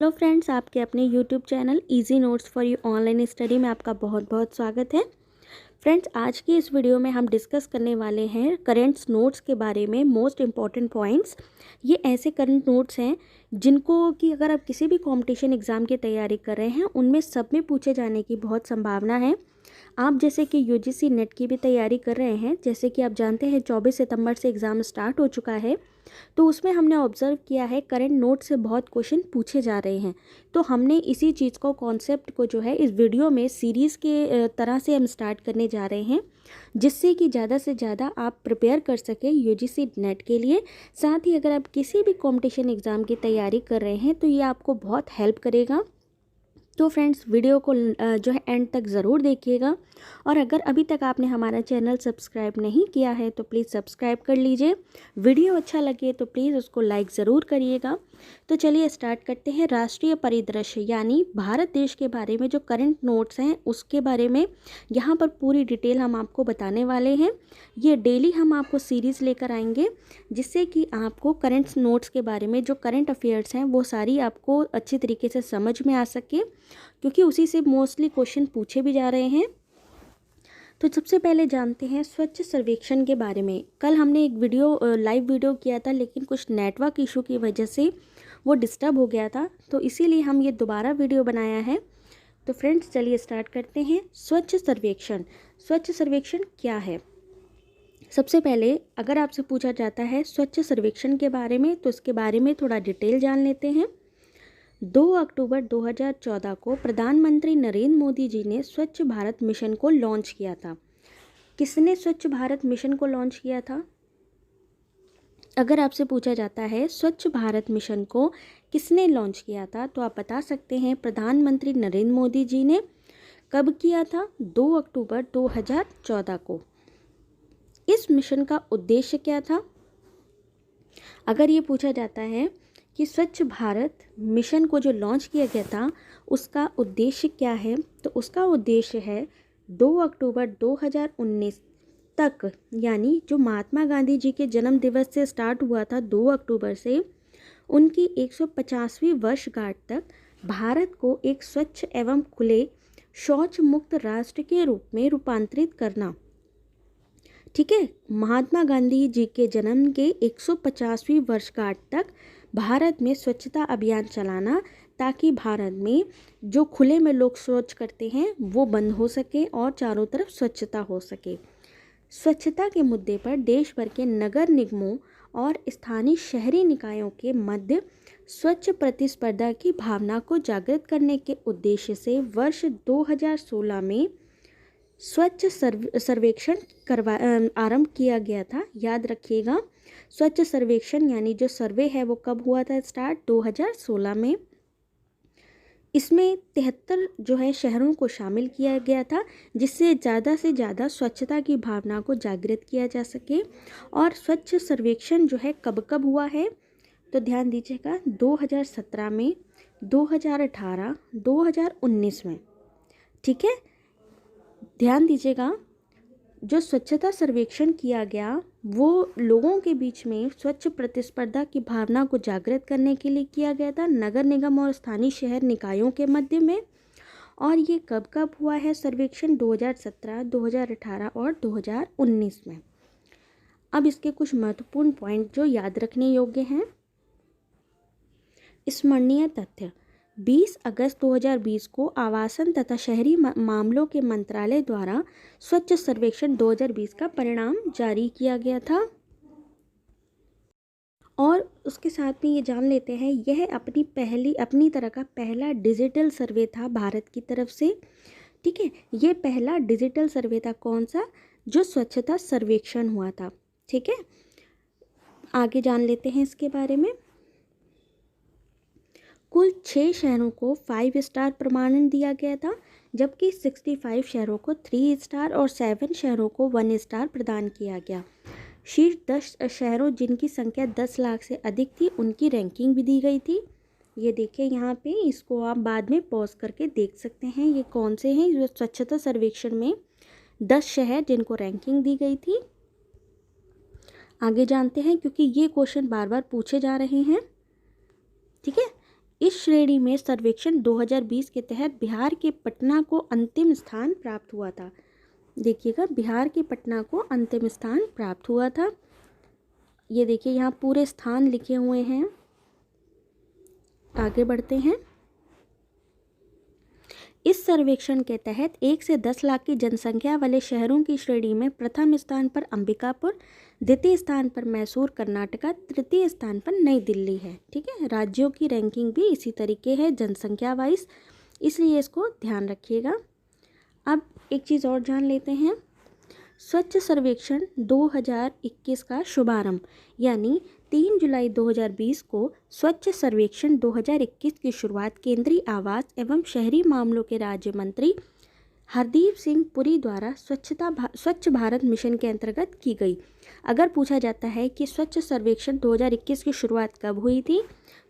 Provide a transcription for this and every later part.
Hello friends, आपके अपने YouTube channel easy notes for you online study में आपका बहुत बहुत स्वागत है। फ्रेंड्स, आज की इस वीडियो में हम डिस्कस करने वाले हैं करेंट्स नोट्स के बारे में। मोस्ट इम्पॉर्टेंट पॉइंट्स, ये ऐसे करंट नोट्स हैं जिनको कि अगर आप किसी भी कंपटीशन एग्ज़ाम की तैयारी कर रहे हैं उनमें सब में पूछे जाने की बहुत संभावना है। आप जैसे कि यूजीसी नेट की भी तैयारी कर रहे हैं, जैसे कि आप जानते हैं 24 सितंबर से एग्ज़ाम स्टार्ट हो चुका है, तो उसमें हमने ऑब्ज़र्व किया है करंट नोट से बहुत क्वेश्चन पूछे जा रहे हैं। तो हमने इसी चीज़ को, कॉन्सेप्ट को जो है इस वीडियो में सीरीज़ के तरह से हम स्टार्ट करने जा रहे हैं, जिससे कि ज़्यादा से ज़्यादा आप प्रिपेयर कर सकें यूजीसी नेट के लिए। साथ ही अगर आप किसी भी कॉम्पिटिशन एग्ज़ाम की तैयारी कर रहे हैं तो ये आपको बहुत हेल्प करेगा। तो फ्रेंड्स, वीडियो को जो है एंड तक ज़रूर देखिएगा। और अगर अभी तक आपने हमारा चैनल सब्सक्राइब नहीं किया है तो प्लीज़ सब्सक्राइब कर लीजिए। वीडियो अच्छा लगे तो प्लीज़ उसको लाइक ज़रूर करिएगा। तो चलिए स्टार्ट करते हैं। राष्ट्रीय परिदृश्य यानी भारत देश के बारे में जो करंट नोट्स हैं उसके बारे में यहाँ पर पूरी डिटेल हम आपको बताने वाले हैं। ये डेली हम आपको सीरीज़ लेकर आएंगे, जिससे कि आपको करंट नोट्स के बारे में जो करंट अफेयर्स हैं वो सारी आपको अच्छी तरीके से समझ में आ सके, क्योंकि उसी से मोस्टली क्वेश्चन पूछे भी जा रहे हैं। तो सबसे पहले जानते हैं स्वच्छ सर्वेक्षण के बारे में। कल हमने एक लाइव वीडियो किया था, लेकिन कुछ नेटवर्क इशू की वजह से वो डिस्टर्ब हो गया था, तो इसीलिए हम ये दोबारा वीडियो बनाया है। तो फ्रेंड्स, चलिए स्टार्ट करते हैं। स्वच्छ सर्वेक्षण। स्वच्छ सर्वेक्षण क्या है? सबसे पहले अगर आपसे पूछा जाता है स्वच्छ सर्वेक्षण के बारे में, तो इसके बारे में थोड़ा डिटेल जान लेते हैं। 2 अक्टूबर 2014 को प्रधानमंत्री नरेंद्र मोदी जी ने स्वच्छ भारत मिशन को लॉन्च किया था। किसने स्वच्छ भारत मिशन को लॉन्च किया था? अगर आपसे पूछा जाता है स्वच्छ भारत मिशन को किसने लॉन्च किया था, तो आप बता सकते हैं प्रधानमंत्री नरेंद्र मोदी जी ने। कब किया था? 2 अक्टूबर 2014 को। इस मिशन का उद्देश्य क्या था? अगर ये पूछा जाता है कि स्वच्छ भारत मिशन को जो लॉन्च किया गया था उसका उद्देश्य क्या है, तो उसका उद्देश्य है 2 अक्टूबर 2019 तक, यानी जो महात्मा गांधी जी के जन्म दिवस से स्टार्ट हुआ था 2 अक्टूबर से, उनकी 150वीं वर्षगांठ तक भारत को एक स्वच्छ एवं खुले शौच मुक्त राष्ट्र के रूप में रूपांतरित करना। ठीक है, महात्मा गांधी जी के जन्म के 150वीं वर्षगांठ तक भारत में स्वच्छता अभियान चलाना, ताकि भारत में जो खुले में लोग शौच करते हैं वो बंद हो सके और चारों तरफ स्वच्छता हो सके। स्वच्छता के मुद्दे पर देश भर के नगर निगमों और स्थानीय शहरी निकायों के मध्य स्वच्छ प्रतिस्पर्धा की भावना को जागृत करने के उद्देश्य से वर्ष 2016 में स्वच्छ सर्वेक्षण आरंभ किया गया था। याद रखिएगा, स्वच्छ सर्वेक्षण यानी जो सर्वे है वो कब हुआ था स्टार्ट? 2016 में। इसमें 73 जो है शहरों को शामिल किया गया था, जिससे ज़्यादा से ज़्यादा स्वच्छता की भावना को जागृत किया जा सके। और स्वच्छ सर्वेक्षण जो है कब कब हुआ है, तो ध्यान दीजिएगा 2017 में, 2018, 2019 में। ठीक है, ध्यान दीजिएगा, जो स्वच्छता सर्वेक्षण किया गया वो लोगों के बीच में स्वच्छ प्रतिस्पर्धा की भावना को जागृत करने के लिए किया गया था, नगर निगम और स्थानीय शहर निकायों के मध्य में। और ये कब कब हुआ है सर्वेक्षण? 2017, 2018 और 2019 में। अब इसके कुछ महत्वपूर्ण पॉइंट जो याद रखने योग्य हैं। स्मरणीय तथ्य: 20 अगस्त 2020 को आवासन तथा शहरी मामलों के मंत्रालय द्वारा स्वच्छ सर्वेक्षण 2020 का परिणाम जारी किया गया था। और उसके साथ में ये जान लेते हैं, यह अपनी तरह का पहला डिजिटल सर्वे था भारत की तरफ से। ठीक है, ये पहला डिजिटल सर्वे था। कौन सा? जो स्वच्छता सर्वेक्षण हुआ था। ठीक है, आगे जान लेते हैं इसके बारे में। कुल 6 शहरों को 5 स्टार प्रमाणन दिया गया था, जबकि 65 शहरों को 3 स्टार और 7 शहरों को 1 स्टार प्रदान किया गया। शीर्ष 10 शहरों जिनकी संख्या 10 लाख से अधिक थी उनकी रैंकिंग भी दी गई थी। ये देखिए यहाँ पे, इसको आप बाद में पॉज करके देख सकते हैं ये कौन से हैं जो स्वच्छता सर्वेक्षण में 10 शहर जिनको रैंकिंग दी गई थी। आगे जानते हैं, क्योंकि ये क्वेश्चन बार बार पूछे जा रहे हैं। ठीक है, इस श्रेणी में सर्वेक्षण 2020 के तहत बिहार के पटना को अंतिम स्थान प्राप्त हुआ था। देखिएगा, बिहार के पटना को अंतिम स्थान प्राप्त हुआ था। ये देखिए यहाँ पूरे स्थान लिखे हुए हैं। आगे बढ़ते हैं। इस सर्वेक्षण के तहत 1 से 10 लाख की जनसंख्या वाले शहरों की श्रेणी में प्रथम स्थान पर अंबिकापुर, द्वितीय स्थान पर मैसूर कर्नाटका, तृतीय स्थान पर नई दिल्ली है। ठीक है, राज्यों की रैंकिंग भी इसी तरीके है जनसंख्या वाइज, इसलिए इसको ध्यान रखिएगा। अब एक चीज़ और जान लेते हैं। स्वच्छ सर्वेक्षण 2021 का शुभारंभ यानी 3 जुलाई 2020 को स्वच्छ सर्वेक्षण 2021 की शुरुआत केंद्रीय आवास एवं शहरी मामलों के राज्य मंत्री हरदीप सिंह पुरी द्वारा स्वच्छ भारत मिशन के अंतर्गत की गई। अगर पूछा जाता है कि स्वच्छ सर्वेक्षण 2021 की शुरुआत कब हुई थी,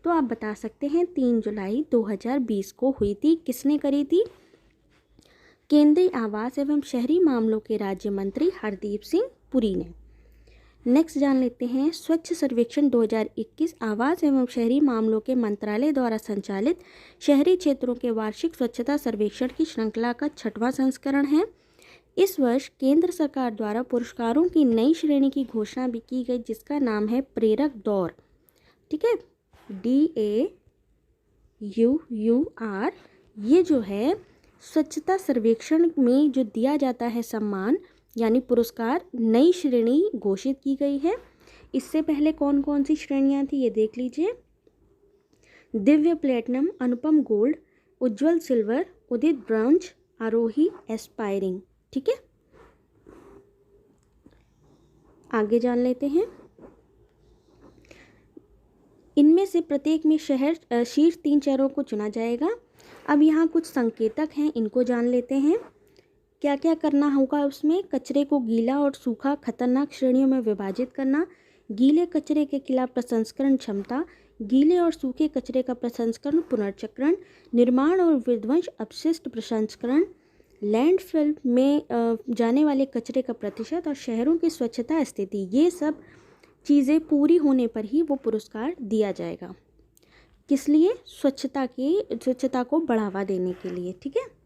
तो आप बता सकते हैं 3 जुलाई 2020 को हुई थी। किसने करी थी? केंद्रीय आवास एवं शहरी मामलों के राज्य मंत्री हरदीप सिंह पुरी ने। नेक्स्ट जान लेते हैं। स्वच्छ सर्वेक्षण 2021 आवास एवं शहरी मामलों के मंत्रालय द्वारा संचालित शहरी क्षेत्रों के वार्षिक स्वच्छता सर्वेक्षण की श्रृंखला का 6वां संस्करण है। इस वर्ष केंद्र सरकार द्वारा पुरस्कारों की नई श्रेणी की घोषणा भी की गई, जिसका नाम है प्रेरक दौर। ठीक है, DAUUR। ये जो है स्वच्छता सर्वेक्षण में जो दिया जाता है सम्मान यानी पुरस्कार, नई श्रेणी घोषित की गई है। इससे पहले कौन कौन सी श्रेणियां थी ये देख लीजिए। दिव्य प्लेटिनम, अनुपम गोल्ड, उज्जवल सिल्वर, उदित ब्रॉन्ज, आरोही एस्पायरिंग। ठीक है, आगे जान लेते हैं। इनमें से प्रत्येक में शीर्ष 3 शहरों को चुना जाएगा। अब यहाँ कुछ संकेतक हैं, इनको जान लेते हैं। क्या क्या करना होगा उसमें? कचरे को गीला और सूखा खतरनाक श्रेणियों में विभाजित करना, गीले कचरे के खिलाफ प्रसंस्करण क्षमता, गीले और सूखे कचरे का प्रसंस्करण पुनर्चक्रण, निर्माण और विध्वंस अपशिष्ट प्रसंस्करण, लैंडफिल में जाने वाले कचरे का प्रतिशत और शहरों की स्वच्छता स्थिति। ये सब चीज़ें पूरी होने पर ही वो पुरस्कार दिया जाएगा। किस लिए? स्वच्छता को बढ़ावा देने के लिए। ठीक है,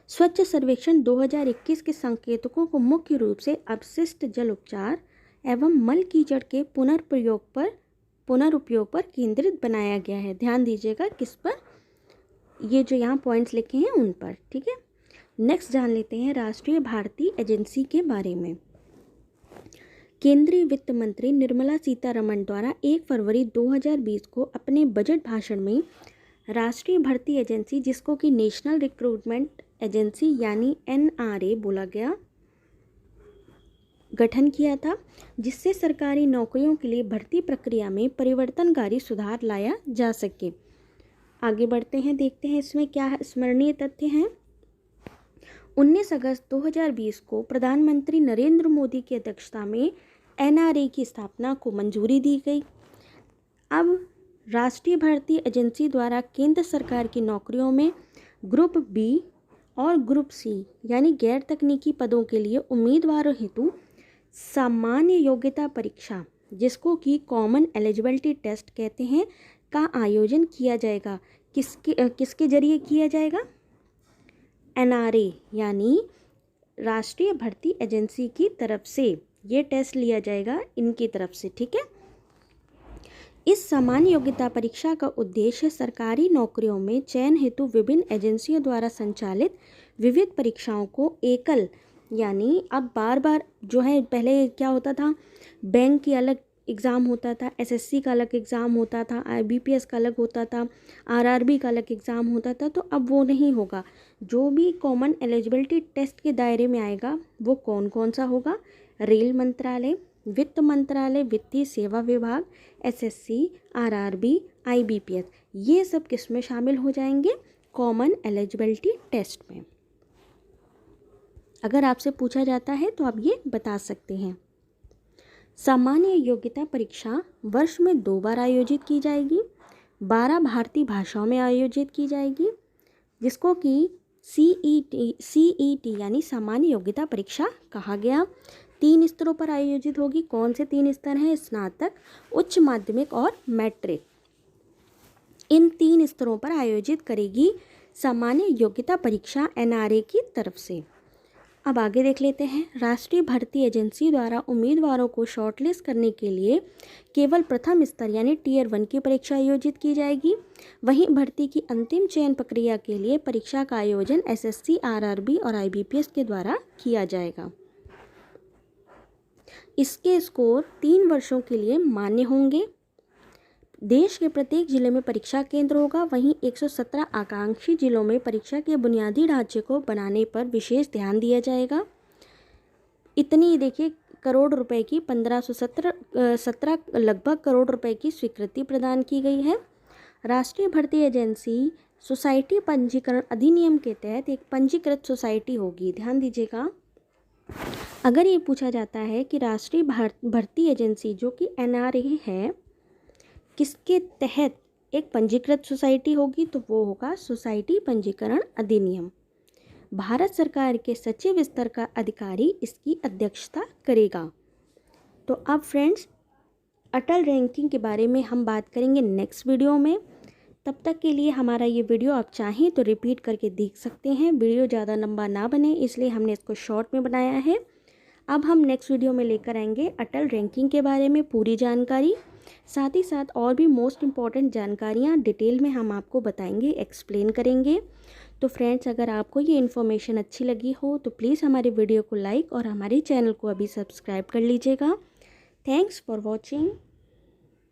स्वच्छ सर्वेक्षण 2021 के संकेतकों को मुख्य रूप से अपशिष्ट जल उपचार एवं मल कीचड़ के पुनरुपयोग पर केंद्रित बनाया गया है। ध्यान दीजिएगा किस पर, ये जो यहाँ पॉइंट्स लिखे हैं उन पर। ठीक है, नेक्स्ट जान लेते हैं राष्ट्रीय भारतीय एजेंसी के बारे में। केंद्रीय वित्त मंत्री निर्मला सीतारमण द्वारा 1 फरवरी 2020 को अपने बजट भाषण में राष्ट्रीय भर्ती एजेंसी, जिसको कि नेशनल रिक्रूटमेंट एजेंसी यानी NRA बोला गया, गठन किया था, जिससे सरकारी नौकरियों के लिए भर्ती प्रक्रिया में परिवर्तनकारी सुधार लाया जा सके। आगे बढ़ते हैं, देखते हैं इसमें क्या स्मरणीय तथ्य हैं। 19 अगस्त 2020 को प्रधानमंत्री नरेंद्र मोदी की अध्यक्षता में NRA की स्थापना को मंजूरी दी गई। अब राष्ट्रीय भर्ती एजेंसी द्वारा केंद्र सरकार की नौकरियों में ग्रुप B और ग्रुप C यानी गैर तकनीकी पदों के लिए उम्मीदवारों हेतु सामान्य योग्यता परीक्षा, जिसको कि कॉमन एलिजिबिलिटी टेस्ट कहते हैं, का आयोजन किया जाएगा। किसके जरिए किया जाएगा? NRA यानी राष्ट्रीय भर्ती एजेंसी की तरफ से ये टेस्ट लिया जाएगा, इनकी तरफ से। ठीक है, इस सामान्य योग्यता परीक्षा का उद्देश्य सरकारी नौकरियों में चयन हेतु विभिन्न एजेंसियों द्वारा संचालित विविध परीक्षाओं को एकल यानी अब बार बार जो है, पहले क्या होता था, बैंक की अलग एग्ज़ाम होता था, SSC का अलग एग्ज़ाम होता था, IBPS का अलग होता था, RRB का अलग एग्ज़ाम होता था, तो अब वो नहीं होगा। जो भी कॉमन एलिजिबिलिटी टेस्ट के दायरे में आएगा वो कौन कौन सा होगा? रेल मंत्रालय, वित्त मंत्रालय, वित्तीय सेवा विभाग, SSC, RRB, IBPS, ये सब किस में शामिल हो जाएंगे? कॉमन एलिजिबिलिटी टेस्ट में। अगर आपसे पूछा जाता है तो आप ये बता सकते हैं। सामान्य योग्यता परीक्षा वर्ष में 2 बार आयोजित की जाएगी, 12 भारतीय भाषाओं में आयोजित की जाएगी, जिसको कि CET यानी सामान्य योग्यता परीक्षा कहा गया। 3 स्तरों पर आयोजित होगी। कौन से 3 स्तर हैं? स्नातक, उच्च माध्यमिक और मैट्रिक। इन 3 स्तरों पर आयोजित करेगी सामान्य योग्यता परीक्षा एनआरए की तरफ से। अब आगे देख लेते हैं। राष्ट्रीय भर्ती एजेंसी द्वारा उम्मीदवारों को शॉर्टलिस्ट करने के लिए केवल प्रथम स्तर यानी टियर 1 की परीक्षा आयोजित की जाएगी। वहीं भर्ती की अंतिम चयन प्रक्रिया के लिए परीक्षा का आयोजन एसएससी, आरआरबी और आईबीपीएस के द्वारा किया जाएगा। इसके स्कोर 3 वर्षों के लिए मान्य होंगे। देश के प्रत्येक जिले में परीक्षा केंद्र होगा। वहीं 117 आकांक्षी जिलों में परीक्षा के बुनियादी ढांचे को बनाने पर विशेष ध्यान दिया जाएगा। इतनी देखिए करोड़ रुपए की 1517 लगभग करोड़ रुपए की स्वीकृति प्रदान की गई है। राष्ट्रीय भर्ती एजेंसी सोसाइटी पंजीकरण अधिनियम के तहत एक पंजीकृत सोसाइटी होगी। ध्यान दीजिएगा, अगर ये पूछा जाता है कि राष्ट्रीय भर्ती एजेंसी जो कि एनआरए है किसके तहत एक पंजीकृत सोसाइटी होगी, तो वो होगा सोसाइटी पंजीकरण अधिनियम। भारत सरकार के सचिव स्तर का अधिकारी इसकी अध्यक्षता करेगा। तो अब फ्रेंड्स, अटल रैंकिंग के बारे में हम बात करेंगे नेक्स्ट वीडियो में। तब तक के लिए हमारा ये वीडियो आप चाहें तो रिपीट करके देख सकते हैं। वीडियो ज़्यादा लंबा ना बने इसलिए हमने इसको शॉर्ट में बनाया है। अब हम नेक्स्ट वीडियो में लेकर आएंगे अटल रैंकिंग के बारे में पूरी जानकारी, साथ ही साथ और भी मोस्ट इम्पॉर्टेंट जानकारियाँ डिटेल में हम आपको बताएंगे, एक्सप्लेन करेंगे। तो फ्रेंड्स, अगर आपको ये इन्फॉर्मेशन अच्छी लगी हो तो प्लीज़ हमारे वीडियो को लाइक और हमारे चैनल को अभी सब्सक्राइब कर लीजिएगा। Thanks for watching.